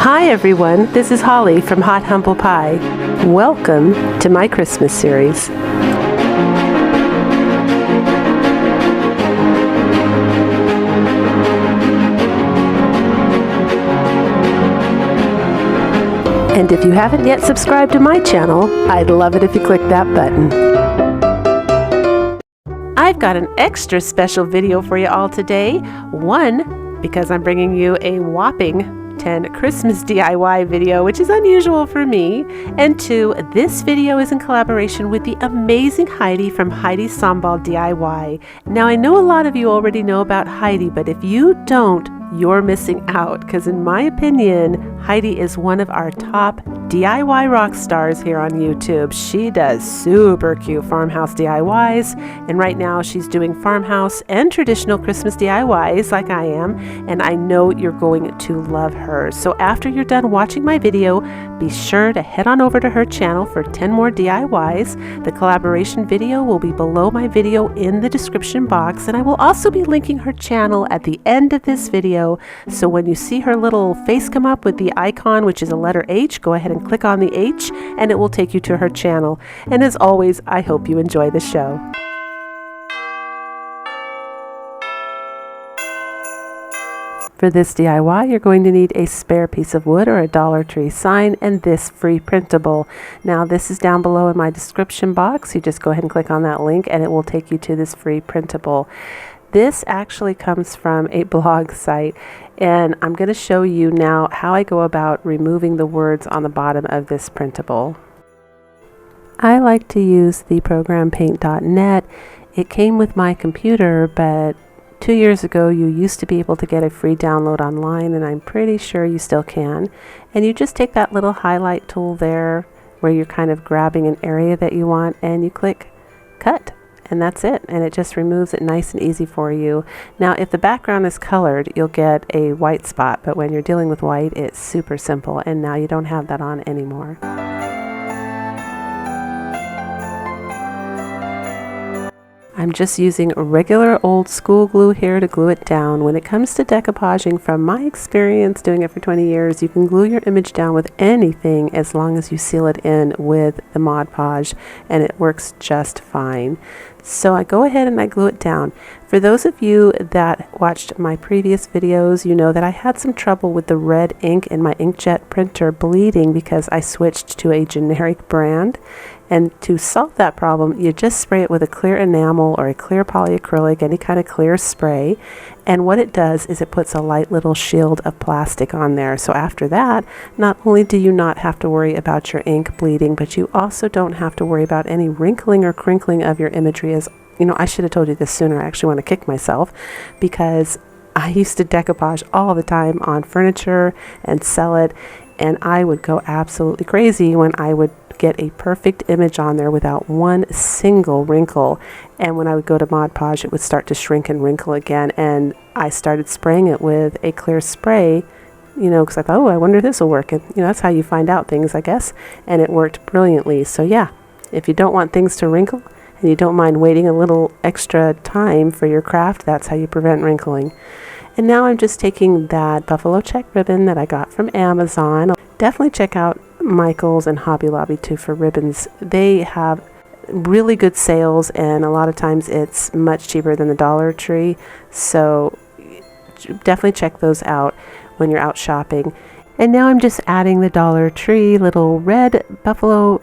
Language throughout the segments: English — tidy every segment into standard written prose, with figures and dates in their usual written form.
Hi everyone, this is Holly from Hot Humble Pie. Welcome to my Christmas series. And if you haven't yet subscribed to my channel, I'd love it if you click that button. I've got an extra special video for you all today. One, because I'm bringing you a whopping 10 Christmas DIY video, which is unusual for me. And two, this video is in collaboration with the amazing Heidi from Heidi's Sambal DIY. Now, I know a lot of you already know about Heidi, but if you don't, you're missing out, because in my opinion, Heidi is one of our top DIY rock stars here on YouTube. She does super cute farmhouse DIYs, and right now she's doing farmhouse and traditional Christmas DIYs like I am, and I know you're going to love her. So after you're done watching my video, be sure to head on over to her channel for 10 more DIYs. The collaboration video will be below my video in the description box, and I will also be linking her channel at the end of this video. So when you see her little face come up with the icon, which is a letter H, go ahead and click on the H and it will take you to her channel. And as always, I hope you enjoy the show. For this DIY, you're going to need a spare piece of wood or a Dollar Tree sign and this free printable. Now, this is down below in my description box. You just go ahead and click on that link and it will take you to this free printable. This actually comes from a blog site, and I'm going to show you now how I go about removing the words on the bottom of this printable. I like to use the program paint.net. It came with my computer, but 2 years ago you used to be able to get a free download online, and I'm pretty sure you still can. And you just take that little highlight tool there where you're kind of grabbing an area that you want, and you click cut. And that's it, and it just removes it nice and easy for you. Now, if the background is colored, you'll get a white spot, but when you're dealing with white, it's super simple, and now you don't have that on anymore. I'm just using regular old school glue here to glue it down. When it comes to decoupaging, from my experience doing it for 20 years, you can glue your image down with anything as long as you seal it in with the Mod Podge, and it works just fine. So I go ahead and I glue it down. For those of you that watched my previous videos, you know that I had some trouble with the red ink in my inkjet printer bleeding because I switched to a generic brand. And to solve that problem, you just spray it with a clear enamel or a clear polyacrylic, any kind of clear spray. And what it does is it puts a light little shield of plastic on there. So after that, not only do you not have to worry about your ink bleeding, but you also don't have to worry about any wrinkling or crinkling of your imagery. As you know, I should have told you this sooner. I actually want to kick myself because I used to decoupage all the time on furniture and sell it. And I would go absolutely crazy when I would get a perfect image on there without one single wrinkle. And when I would go to Mod Podge, it would start to shrink and wrinkle again. And I started spraying it with a clear spray, you know, because I thought, oh, I wonder if this will work. And, you know, that's how you find out things, I guess. And it worked brilliantly. So, yeah, if you don't want things to wrinkle and you don't mind waiting a little extra time for your craft, that's how you prevent wrinkling. And now I'm just taking that buffalo check ribbon that I got from Amazon. Definitely check out Michael's and Hobby Lobby too for ribbons. They have really good sales, and a lot of times it's much cheaper than the Dollar Tree. So definitely check those out when you're out shopping. And now I'm just adding the Dollar Tree little red buffalo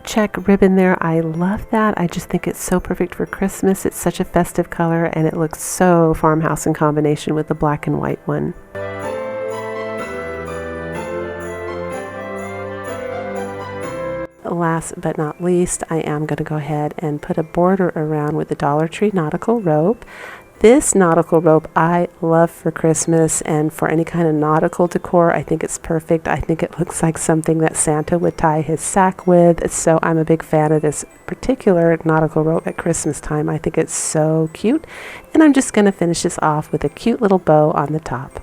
check ribbon there. I love that. I just think it's so perfect for Christmas. It's such a festive color, and it looks so farmhouse in combination with the black and white one. Last but not least, I am going to go ahead and put a border around with the Dollar Tree nautical rope. This nautical rope I love for Christmas and for any kind of nautical decor. I think it's perfect. I think it looks like something that Santa would tie his sack with. So I'm a big fan of this particular nautical rope at Christmas time. I think it's so cute. And I'm just going to finish this off with a cute little bow on the top.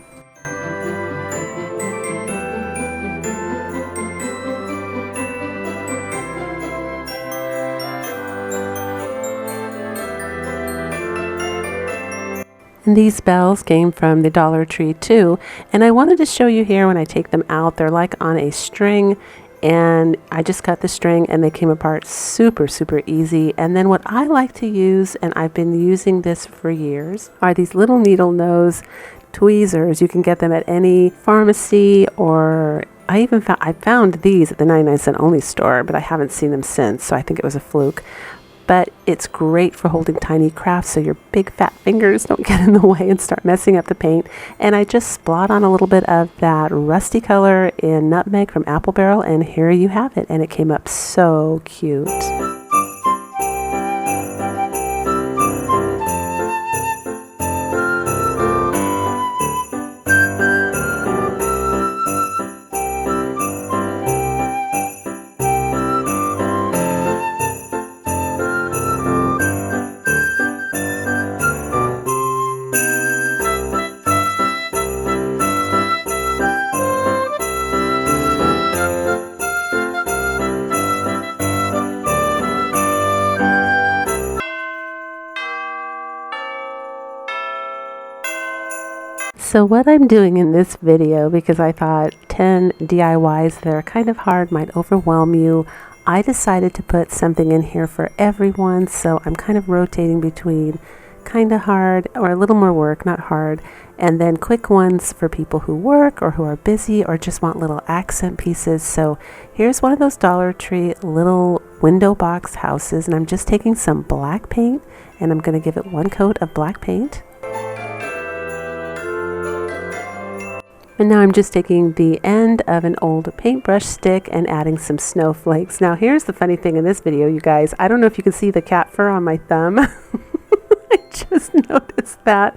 And these bells came from the Dollar Tree too. And I wanted to show you here when I take them out, they're like on a string. And I just cut the string and they came apart super, super easy. And then what I like to use, and I've been using this for years, are these little needle nose tweezers. You can get them at any pharmacy, or I found these at the 99-cent only store, but I haven't seen them since, so I think it was a fluke. But it's great for holding tiny crafts so your big fat fingers don't get in the way and start messing up the paint. And I just splot on a little bit of that rusty color in Nutmeg from Apple Barrel, and here you have it. And it came up so cute. So what I'm doing in this video, because I thought 10 DIYs that are kind of hard might overwhelm you, I decided to put something in here for everyone. So I'm kind of rotating between kind of hard or a little more work, not hard, and then quick ones for people who work or who are busy or just want little accent pieces. So here's one of those Dollar Tree little window box houses, and I'm just taking some black paint and I'm going to give it one coat of black paint. And now I'm just taking the end of an old paintbrush stick and adding some snowflakes. Now here's the funny thing in this video, you guys. I don't know if you can see the cat fur on my thumb. I just noticed that.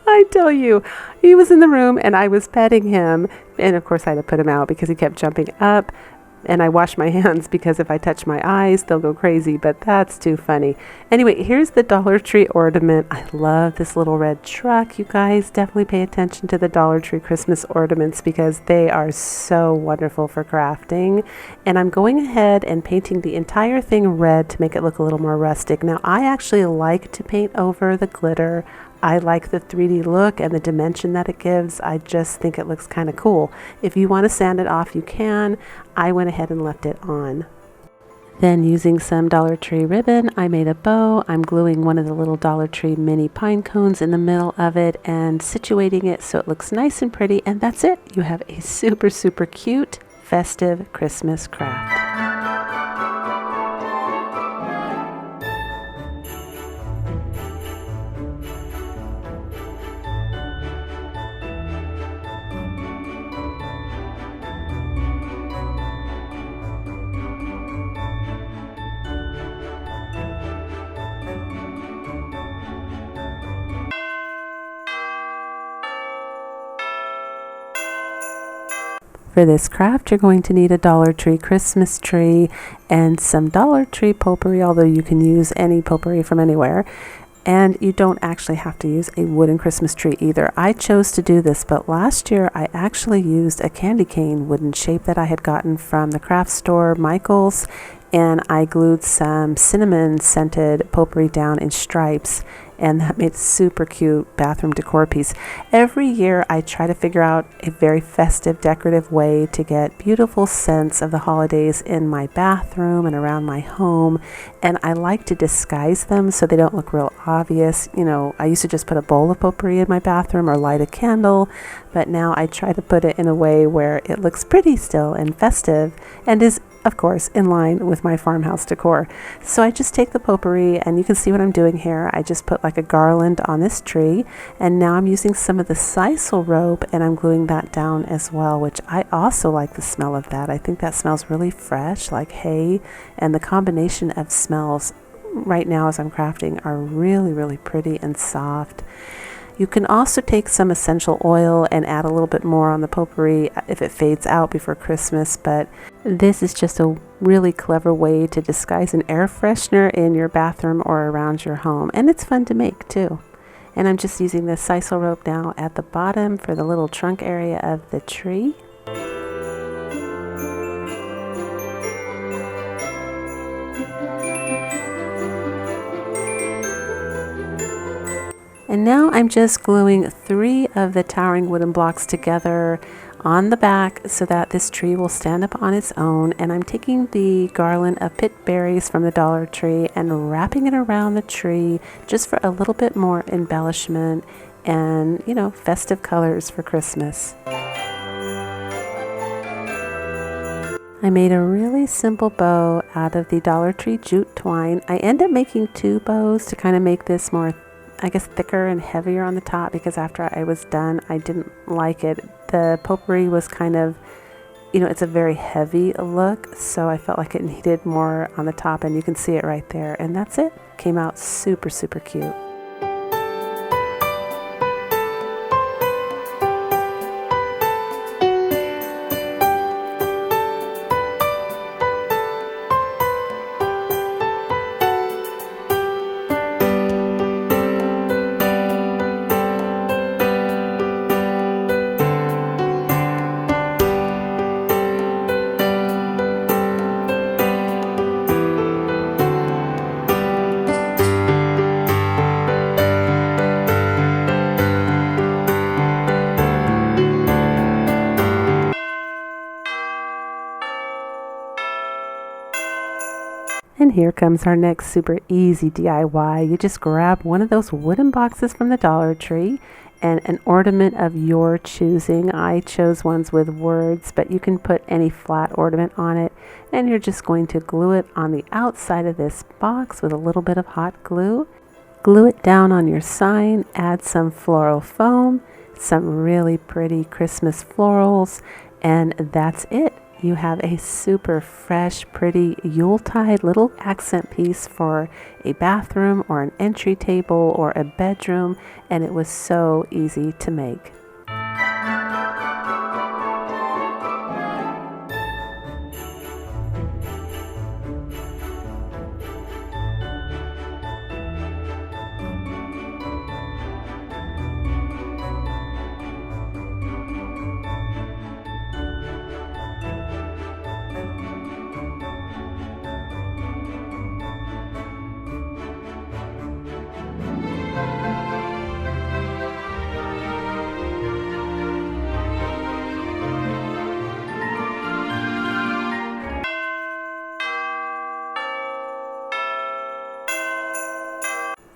I tell you, he was in the room and I was petting him. And of course I had to put him out because he kept jumping up. And I wash my hands because if I touch my eyes, they'll go crazy, but that's too funny. Anyway, here's the Dollar Tree ornament. I love this little red truck. You guys definitely pay attention to the Dollar Tree Christmas ornaments because they are so wonderful for crafting. And I'm going ahead and painting the entire thing red to make it look a little more rustic. Now, I actually like to paint over the glitter. I like the 3D look and the dimension that it gives. I just think it looks kind of cool. If you want to sand it off, you can. I went ahead and left it on. Then using some Dollar Tree ribbon, I made a bow. I'm gluing one of the little Dollar Tree mini pine cones in the middle of it and situating it so it looks nice and pretty. And that's it. You have a super, super cute, festive Christmas craft. For this craft, you're going to need a Dollar Tree Christmas tree and some Dollar Tree potpourri, although you can use any potpourri from anywhere. And you don't actually have to use a wooden Christmas tree either. I chose to do this, but last year I actually used a candy cane wooden shape that I had gotten from the craft store Michael's, and I glued some cinnamon scented potpourri down in stripes, and that made super cute bathroom decor piece. Every year I try to figure out a very festive, decorative way to get beautiful scents of the holidays in my bathroom and around my home, and I like to disguise them so they don't look real obvious. You know, I used to just put a bowl of potpourri in my bathroom or light a candle, but now I try to put it in a way where it looks pretty still and festive and is, of course, in line with my farmhouse decor. So I just take the potpourri, and you can see what I'm doing here. I just put like a garland on this tree, and now I'm using some of the sisal rope and I'm gluing that down as well, which I also like the smell of that. I think that smells really fresh, like hay, and the combination of smells right now as I'm crafting are really, really pretty and soft. You can also take some essential oil and add a little bit more on the potpourri if it fades out before Christmas, but this is just a really clever way to disguise an air freshener in your bathroom or around your home, and it's fun to make too. And I'm just using the sisal rope now at the bottom for the little trunk area of the tree. And now I'm just gluing 3 of the towering wooden blocks together on the back so that this tree will stand up on its own. And I'm taking the garland of pit berries from the Dollar Tree and wrapping it around the tree just for a little bit more embellishment and, you know, festive colors for Christmas. I made a really simple bow out of the Dollar Tree jute twine. I end up making 2 bows to kind of make this more, I guess, thicker and heavier on the top, because after I was done, I didn't like it. The potpourri was kind of, you know, it's a very heavy look, so I felt like it needed more on the top, and you can see it right there. And that's it. Came out super, super cute. And here comes our next super easy DIY. You just grab one of those wooden boxes from the Dollar Tree and an ornament of your choosing. I chose ones with words, but you can put any flat ornament on it. And you're just going to glue it on the outside of this box with a little bit of hot glue. Glue it down on your sign, add some floral foam, some really pretty Christmas florals, and that's it. You have a super fresh, pretty Yuletide little accent piece for a bathroom or an entry table or a bedroom, and it was so easy to make.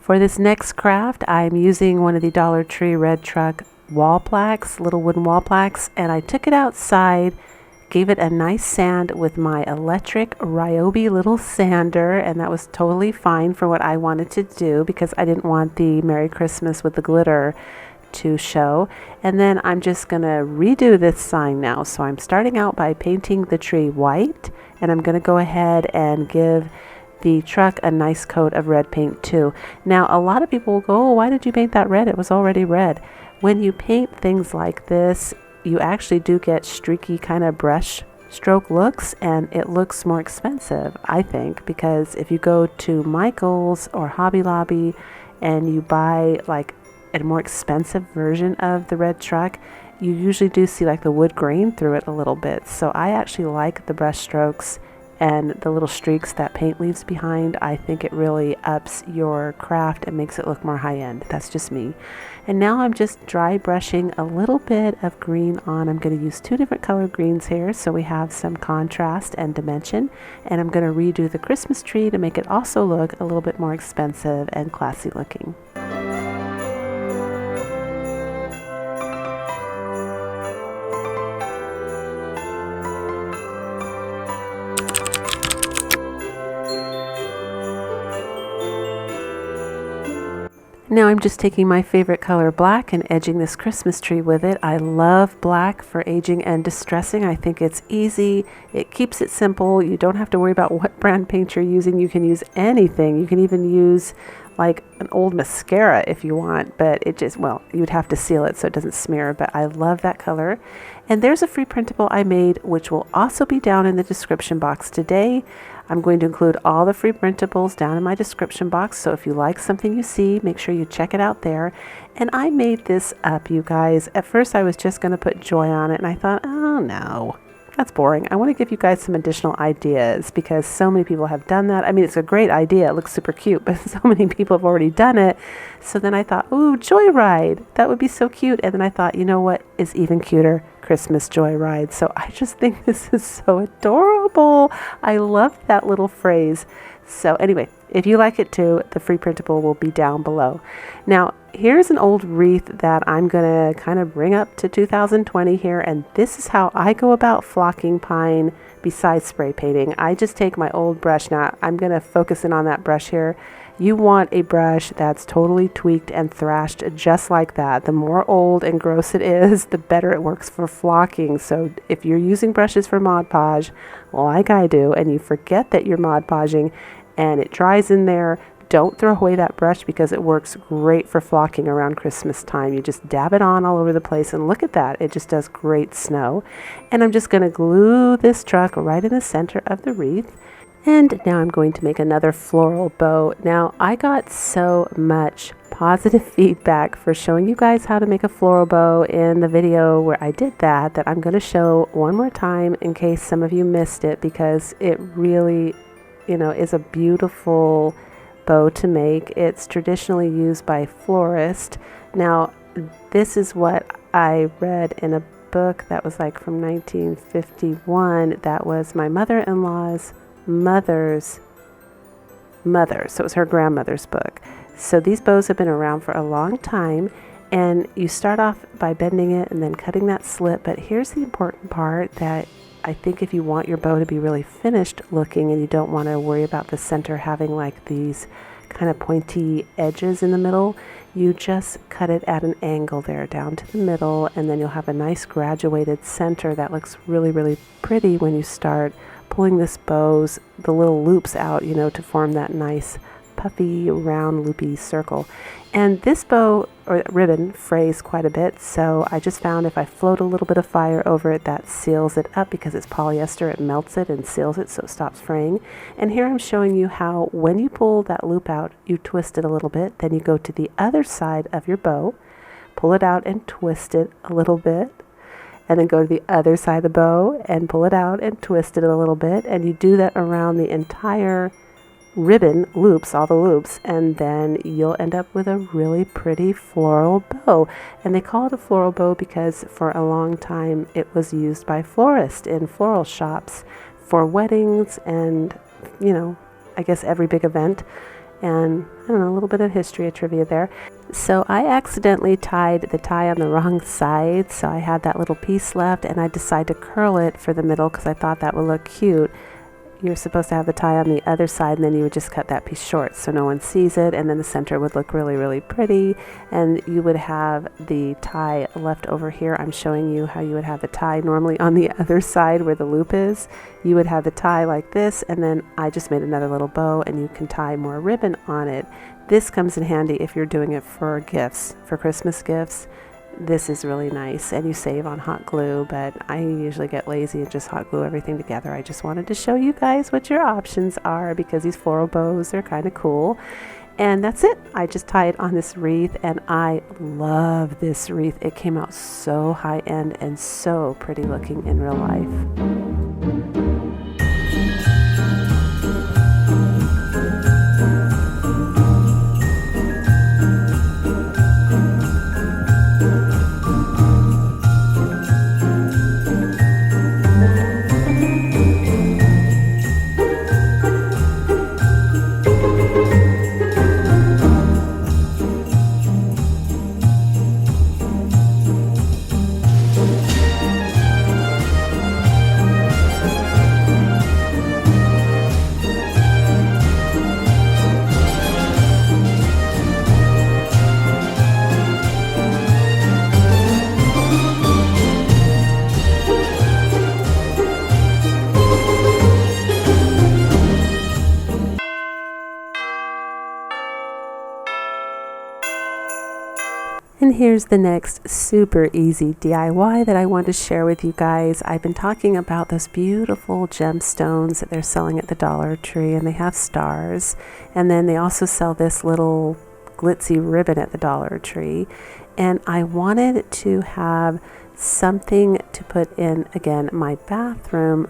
For this next craft, I'm using one of the Dollar Tree Red Truck wall plaques, little wooden wall plaques, and I took it outside, gave it a nice sand with my electric Ryobi little sander, and that was totally fine for what I wanted to do because I didn't want the Merry Christmas with the glitter to show. And then I'm just gonna redo this sign now. So I'm starting out by painting the tree white, and I'm gonna go ahead and give the truck a nice coat of red paint too. Now a lot of people will go, oh, why did you paint that red? It was already red. When you paint things like this, you actually do get streaky kind of brush stroke looks, and it looks more expensive, I think, because if you go to Michael's or Hobby Lobby and you buy like a more expensive version of the red truck, you usually do see like the wood grain through it a little bit. So I actually like the brush strokes and the little streaks that paint leaves behind. I think it really ups your craft and makes it look more high-end. That's just me. And now I'm just dry brushing a little bit of green on. I'm going to use 2 different color greens here so we have some contrast and dimension. And I'm going to redo the Christmas tree to make it also look a little bit more expensive and classy looking. Now I'm just taking my favorite color black and edging this Christmas tree with it. I love black for aging and distressing. I think it's easy. It keeps it simple. You don't have to worry about what brand paint you're using. You can use anything. You can even use like an old mascara if you want, but it just, well, you'd have to seal it so it doesn't smear, but I love that color. And there's a free printable I made, which will also be down in the description box today. I'm going to include all the free printables down in my description box, so if you like something you see, make sure you check it out there. And I made this up, you guys. At first I was just going to put joy on it, and I thought, oh no, that's boring. I want to give you guys some additional ideas because so many people have done that. I mean, it's a great idea. It looks super cute, but so many people have already done it. So then I thought, ooh, joyride. That would be so cute. And then I thought, you know what is even cuter? Christmas joyride. So I just think this is so adorable. I love that little phrase. So anyway, if you like it too, the free printable will be down below. Now, here's an old wreath that I'm going to kind of bring up to 2020 here, and this is how I go about flocking pine besides spray painting. I just take my old brush. Now, I'm going to focus in on that brush here. You want a brush that's totally tweaked and thrashed just like that. The more old and gross it is, the better it works for flocking. So if you're using brushes for Mod Podge, like I do, and you forget that you're Mod Podging and it dries in there, don't throw away that brush because it works great for flocking around Christmas time. You just dab it on all over the place, and look at that. It just does great snow. And I'm just going to glue this truck right in the center of the wreath. And now I'm going to make another floral bow. Now, I got so much positive feedback for showing you guys how to make a floral bow in the video where I did that I'm going to show one more time in case some of you missed it, because it really, is a beautiful bow to make. It's traditionally used by florists. Now, this is what I read in a book that was like from 1951. That was my mother-in-law's mother's mother. So it was her grandmother's book. So these bows have been around for a long time, and you start off by bending it and then cutting that slit. But here's the important part that I think if you want your bow to be really finished looking and you don't want to worry about the center having like these kind of pointy edges in the middle, you just cut it at an angle there down to the middle, and then you'll have a nice graduated center that looks really, really pretty when you start pulling this bow's, the little loops out, to form that nice puffy, round, loopy circle. And this bow or ribbon frays quite a bit, so I just found if I float a little bit of fire over it, that seals it up because it's polyester. It melts it and seals it so it stops fraying. And here I'm showing you how when you pull that loop out, you twist it a little bit, then you go to the other side of your bow, pull it out and twist it a little bit, and then go to the other side of the bow and pull it out and twist it a little bit, and you do that around the entire ribbon loops, all the loops, and then you'll end up with a really pretty floral bow. And they call it a floral bow because for a long time it was used by florists in floral shops for weddings and, I guess every big event. And I don't know, a little bit of history, of trivia there. So I accidentally tied the tie on the wrong side, so I had that little piece left, and I decided to curl it for the middle because I thought that would look cute. You're supposed to have the tie on the other side, and then you would just cut that piece short so no one sees it, and then the center would look really, really pretty, and you would have the tie left over here. I'm showing you how you would have the tie normally on the other side where the loop is. You would have the tie like this, and then I just made another little bow, and you can tie more ribbon on it. This comes in handy if you're doing it for gifts, for Christmas gifts. This is really nice, and you save on hot glue, but I usually get lazy and just hot glue everything together. I just wanted to show you guys what your options are because these floral bows are kind of cool. And that's it. I just tie it on this wreath, and I love this wreath. It came out so high end and so pretty looking in real life. And here's the next super easy DIY that I want to share with you guys. I've been talking about those beautiful gemstones that they're selling at the Dollar Tree, and they have stars. And then they also sell this little glitzy ribbon at the Dollar Tree. And I wanted to have something to put in, again, my bathroom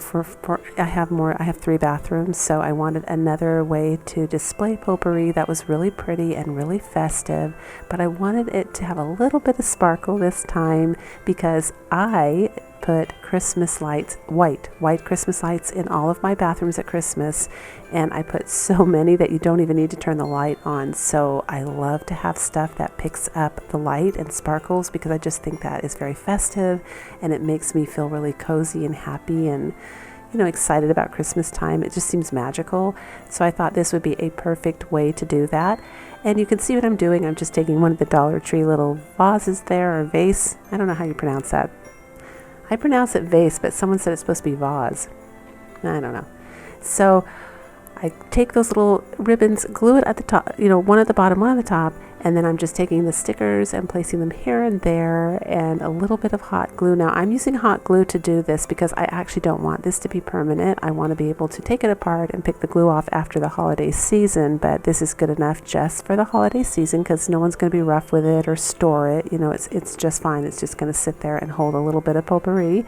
I have 3 bathrooms, so I wanted another way to display potpourri that was really pretty and really festive, but I wanted it to have a little bit of sparkle this time because I put Christmas lights, white Christmas lights in all of my bathrooms at Christmas, and I put so many that you don't even need to turn the light on. So I love to have stuff that picks up the light and sparkles because I just think that is very festive and it makes me feel really cozy and happy and excited about Christmas time. It just seems magical. So I thought this would be a perfect way to do that. And you can see what I'm doing. I'm just taking one of the Dollar Tree little vases there, or vase. I don't know how you pronounce that. I pronounce it vase, but someone said it's supposed to be vase. I don't know. So I take those little ribbons, glue it at the top, one at the bottom, one at the top, and then I'm just taking the stickers and placing them here and there and a little bit of hot glue. Now I'm using hot glue to do this because I actually don't want this to be permanent. I want to be able to take it apart and pick the glue off after the holiday season, but this is good enough just for the holiday season because no one's going to be rough with it or store it. It's just fine. It's just going to sit there and hold a little bit of potpourri.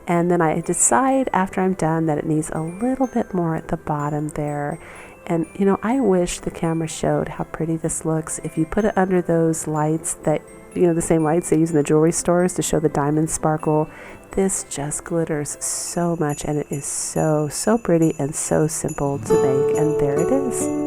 And then I decide after I'm done that it needs a little bit more at the bottom there. And I wish the camera showed how pretty this looks. If you put it under those lights that, the same lights they use in the jewelry stores to show the diamond sparkle, this just glitters so much, and it is so, so pretty and so simple to make. And there it is.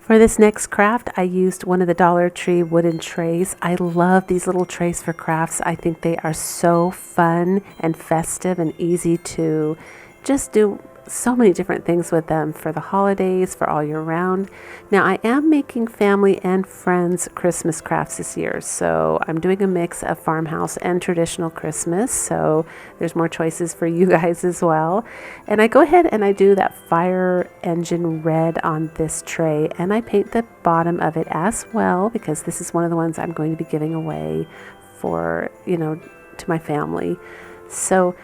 For this next craft, I used one of the Dollar Tree wooden trays. I love these little trays for crafts. I think they are so fun and festive and easy to just do so many different things with them for the holidays, for all year round. Now I am making family and friends Christmas crafts this year, so I'm doing a mix of farmhouse and traditional Christmas, so there's more choices for you guys as well. And I go ahead and I do that fire engine red on this tray, and I paint the bottom of it as well because this is one of the ones I'm going to be giving away for, to my family. So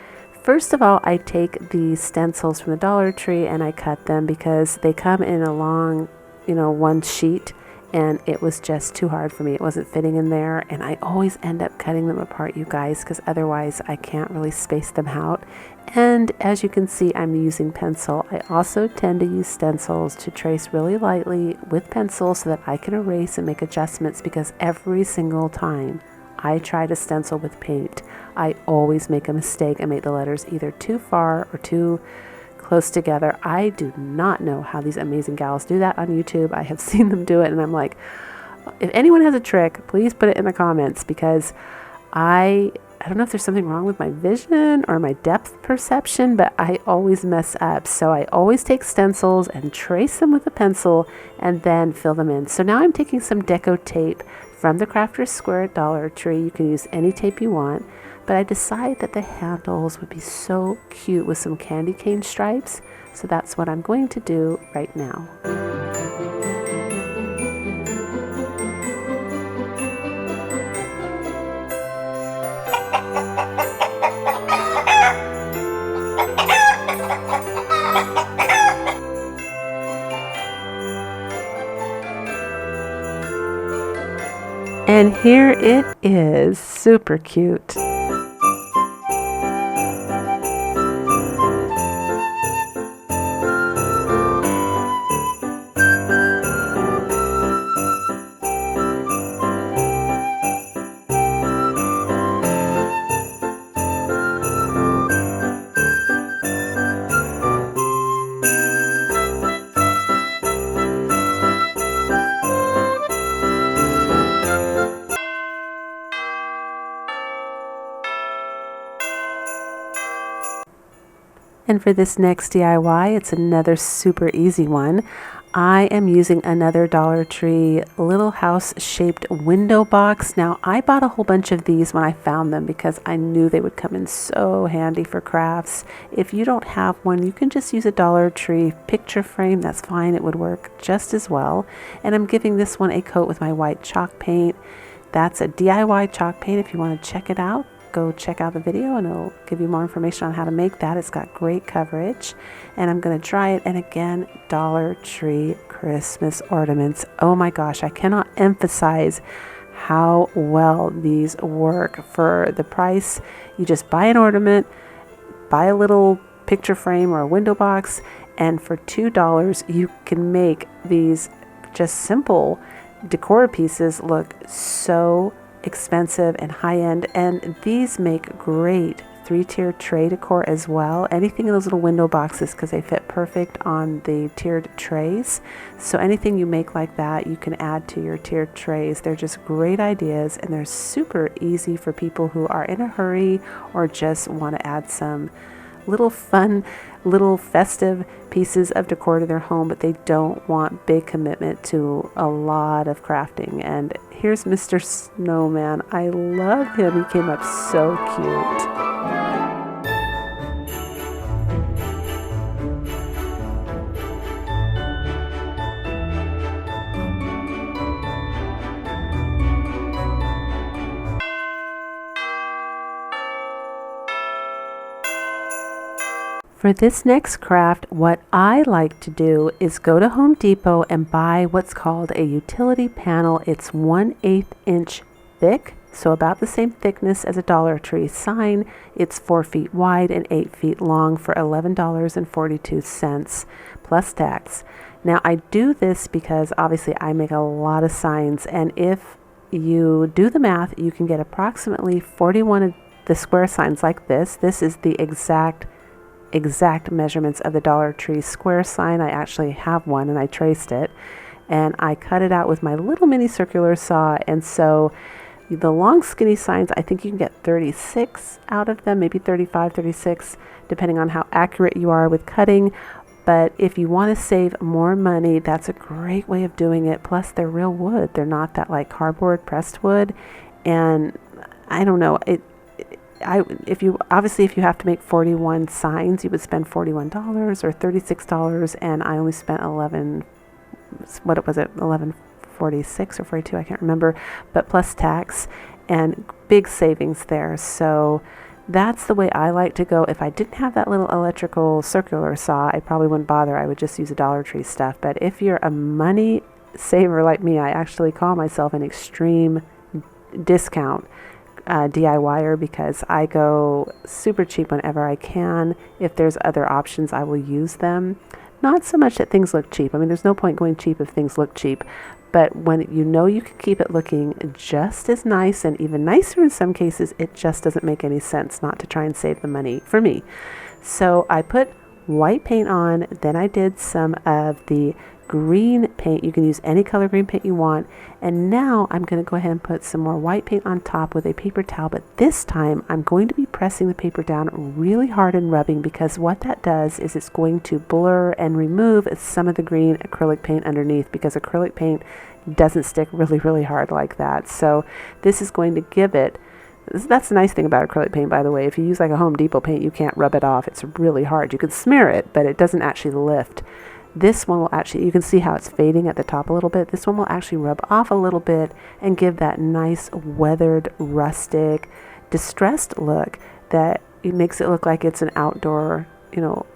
first of all, I take the stencils from the Dollar Tree and I cut them because they come in a long, one sheet, and it was just too hard for me. It wasn't fitting in there, and I always end up cutting them apart, you guys, because otherwise I can't really space them out. And as you can see, I'm using pencil. I also tend to use stencils to trace really lightly with pencil so that I can erase and make adjustments, because every single time I try to stencil with paint, I always make a mistake and make the letters either too far or too close together. I do not know how these amazing gals do that on YouTube. I have seen them do it, and I'm like, if anyone has a trick, please put it in the comments, because I don't know if there's something wrong with my vision or my depth perception, but I always mess up. So I always take stencils and trace them with a pencil and then fill them in. So now I'm taking some deco tape from the Crafter's Square at Dollar Tree. You can use any tape you want, but I decided that the handles would be so cute with some candy cane stripes. So that's what I'm going to do right now. And here it is, super cute. And for this next DIY, it's another super easy one. I am using another Dollar Tree little house shaped window box. Now, I bought a whole bunch of these when I found them because I knew they would come in so handy for crafts. If you don't have one, you can just use a Dollar Tree picture frame. That's fine. It would work just as well. And I'm giving this one a coat with my white chalk paint. That's a DIY chalk paint. If you want to check it out, go check out the video and it'll give you more information on how to make that. It's got great coverage. And I'm going to dry it. And again, Dollar Tree Christmas ornaments. Oh my gosh, I cannot emphasize how well these work for the price. You just buy an ornament, buy a little picture frame or a window box, and for $2 you can make these just simple decor pieces look so expensive and high-end. And these make great 3-tier tray decor as well. Anything in those little window boxes, because they fit perfect on the tiered trays. So anything you make like that, you can add to your tiered trays. They're just great ideas, and they're super easy for people who are in a hurry or just want to add some little fun, little festive pieces of decor to their home, but they don't want big commitment to a lot of crafting. And here's Mr. Snowman. I love him. He came up so cute. For this next craft, what I like to do is go to Home Depot and buy what's called a utility panel. It's 1/8 inch thick, so about the same thickness as a Dollar Tree sign. It's 4 feet wide and 8 feet long for $11.42 plus tax. Now I do this because obviously I make a lot of signs, and if you do the math, you can get approximately 41 of the square signs like this. This is the exact measurements of the Dollar Tree square sign. I actually have one and I traced it, and I cut it out with my little mini circular saw. And so the long skinny signs, I think you can get 36 out of them, maybe 35, 36, depending on how accurate you are with cutting. But if you want to save more money, that's a great way of doing it. Plus they're real wood. They're not that like cardboard pressed wood. And I don't know, if you have to make 41 signs, you would spend $41 or $36, and I only spent 11.46 or 42, I can't remember, but plus tax, and big savings there. So that's the way I like to go. If I didn't have that little electrical circular saw, I probably wouldn't bother. I would just use a Dollar Tree stuff. But if you're a money saver like me, I actually call myself an extreme discount DIYer, because I go super cheap whenever I can. If there's other options, I will use them. Not so much that things look cheap. I mean, there's no point going cheap if things look cheap. But when you know you can keep it looking just as nice and even nicer in some cases, it just doesn't make any sense not to try and save the money for me. So I put white paint on, then I did some of the green paint. You can use any color green paint you want. And now I'm going to go ahead and put some more white paint on top with a paper towel, but this time I'm going to be pressing the paper down really hard and rubbing, because what that does is it's going to blur and remove some of the green acrylic paint underneath, because acrylic paint doesn't stick really hard like that. So this is going to give it, that's the nice thing about acrylic paint, by the way. If you use like a Home Depot paint, you can't rub it off. It's really hard. You can smear it, but it doesn't actually lift. This one will actually, you can see how it's fading at the top a little bit. This one will actually rub off a little bit and give that nice weathered, rustic, distressed look that it makes it look like it's an outdoor,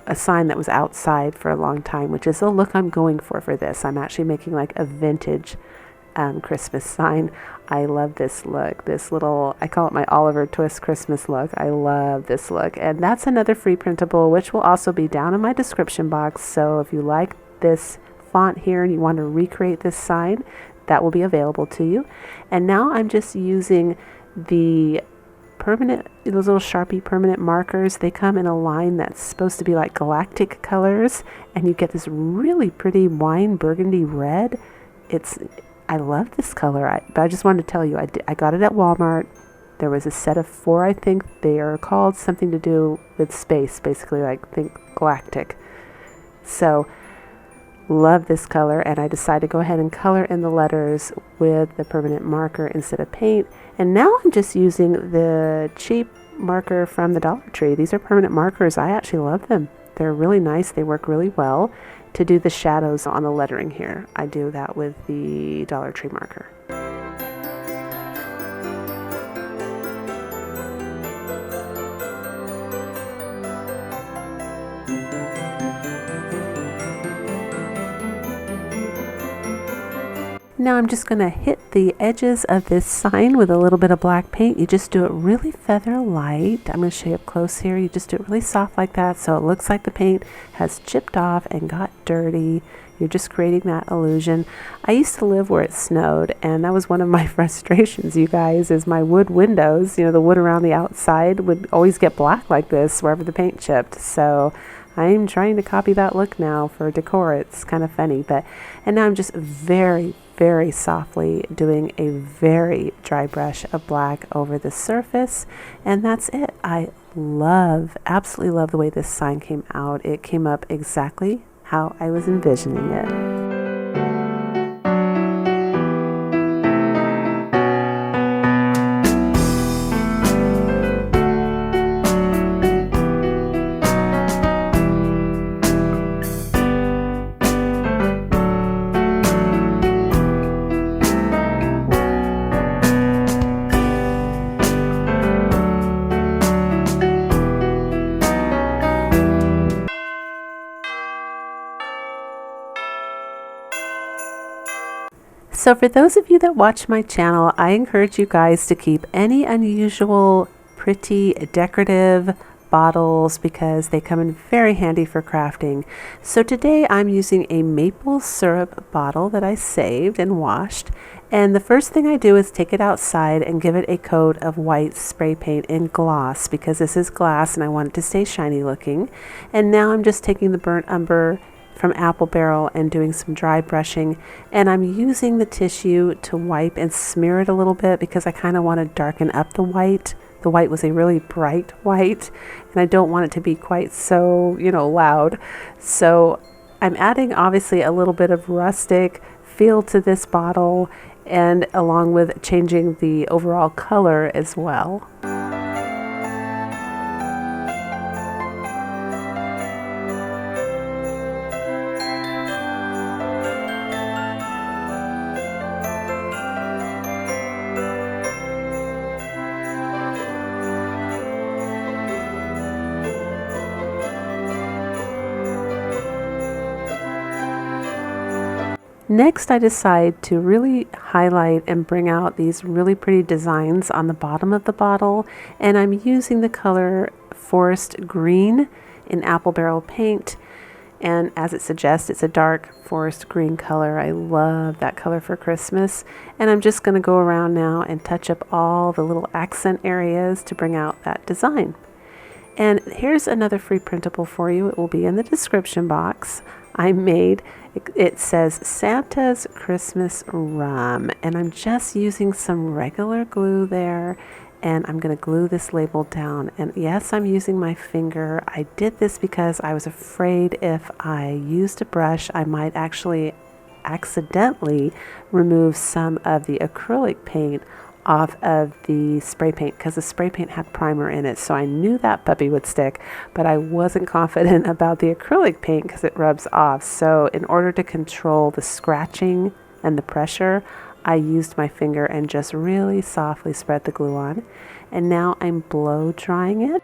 a sign that was outside for a long time, which is the look I'm going for this. I'm actually making like a vintage Christmas sign. I love this look, this little, I call it my Oliver Twist Christmas look. I love this look. And that's another free printable, which will also be down in my description box. So if you like this font here and you want to recreate this sign, that will be available to you. And now I'm just using the permanent, those little Sharpie permanent markers. They come in a line that's supposed to be like galactic colors, and you get this really pretty wine burgundy red. I love this color, but I just wanted to tell you, I got it at Walmart. There was a set of 4, I think. They are called something to do with space, basically, like think galactic. So Love this color, and I decided to go ahead and color in the letters with the permanent marker instead of paint. And now I'm just using the cheap marker from the Dollar Tree. These are permanent markers. I actually love them. They're really nice. They work really well to do the shadows on the lettering here. I do that with the Dollar Tree marker. Now I'm just going to hit the edges of this sign with a little bit of black paint. You just do it really feather light. I'm going to show you up close here. You just do it really soft like that so it looks like the paint has chipped off and got dirty. You're just creating that illusion. I used to live where it snowed, and that was one of my frustrations, you guys, is my wood windows, you know, the wood around the outside would always get black like this wherever the paint chipped. So I'm trying to copy that look now for decor. It's kind of funny, and now I'm just very softly doing a very dry brush of black over the surface, and that's it. I absolutely love the way this sign came out. It came up exactly how I was envisioning it. So for those of you that watch my channel, I encourage you guys to keep any unusual, pretty, decorative bottles because they come in very handy for crafting. So today I'm using a maple syrup bottle that I saved and washed. And the first thing I do is take it outside and give it a coat of white spray paint in gloss because this is glass and I want it to stay shiny looking. And now I'm just taking the burnt umber from apple barrel and doing some dry brushing, and I'm using the tissue to wipe and smear it a little bit because I kind of want to darken up the white. The white was a really bright white and I don't want it to be quite so, you know, loud. So I'm adding obviously a little bit of rustic feel to this bottle, and along with changing the overall color as well. Next, I decide to really highlight and bring out these really pretty designs on the bottom of the bottle, and I'm using the color Forest Green in apple barrel paint, and as it suggests, it's a dark forest green color. I love that color for Christmas, and I'm just going to go around now and touch up all the little accent areas to bring out that design. And here's another free printable for you. It will be in the description box. It says Santa's Christmas Rum, and I'm just using some regular glue there, and I'm going to glue this label down. And yes, I'm using my finger. I did this because I was afraid if I used a brush, I might actually accidentally remove some of the acrylic paint off of the spray paint because the spray paint had primer in it, so I knew that puppy would stick, but I wasn't confident about the acrylic paint because it rubs off. So in order to control the scratching and the pressure, I used my finger and just really softly spread the glue on, and now I'm blow drying it.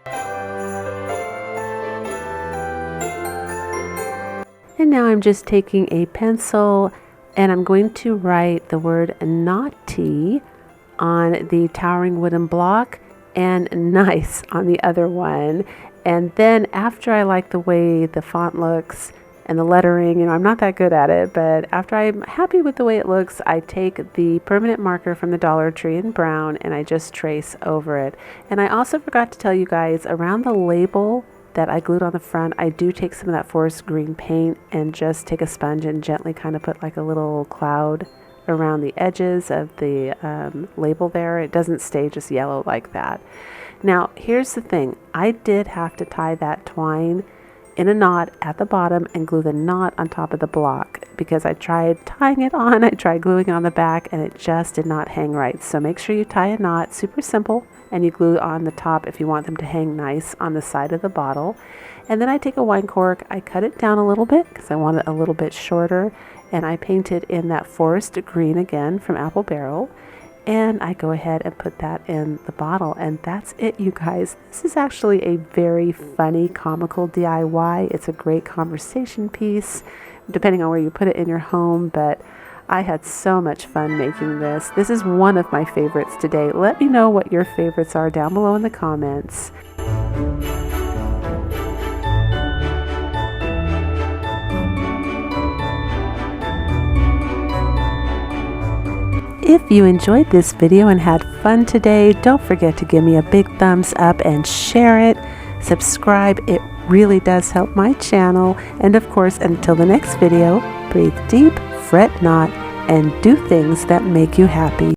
And now I'm just taking a pencil and I'm going to write the word naughty on the towering wooden block and nice on the other one. And then after I like the way the font looks and the lettering, you know, I'm not that good at it, but after I'm happy with the way it looks, I take the permanent marker from the Dollar Tree in brown and I just trace over it. And I also forgot to tell you guys, around the label that I glued on the front, I do take some of that forest green paint and just take a sponge and gently kind of put like a little cloud around the edges of the label there. It doesn't stay just yellow like that. Now here's the thing, I did have to tie that twine in a knot at the bottom and glue the knot on top of the block, because I tried tying it on, I tried gluing it on the back, and it just did not hang right. So make sure you tie a knot, super simple, and you glue on the top if you want them to hang nice on the side of the bottle. And then I take a wine cork, I cut it down a little bit because I want it a little bit shorter, and I paint it in that forest green again from Apple Barrel. And I go ahead and put that in the bottle, and that's it, you guys. This is actually a very funny, comical DIY. It's a great conversation piece, depending on where you put it in your home, but I had so much fun making this. This is one of my favorites today. Let me know what your favorites are down below in the comments. If you enjoyed this video and had fun today, don't forget to give me a big thumbs up and share it. Subscribe, it really does help my channel. And of course, until the next video, breathe deep, fret not, and do things that make you happy.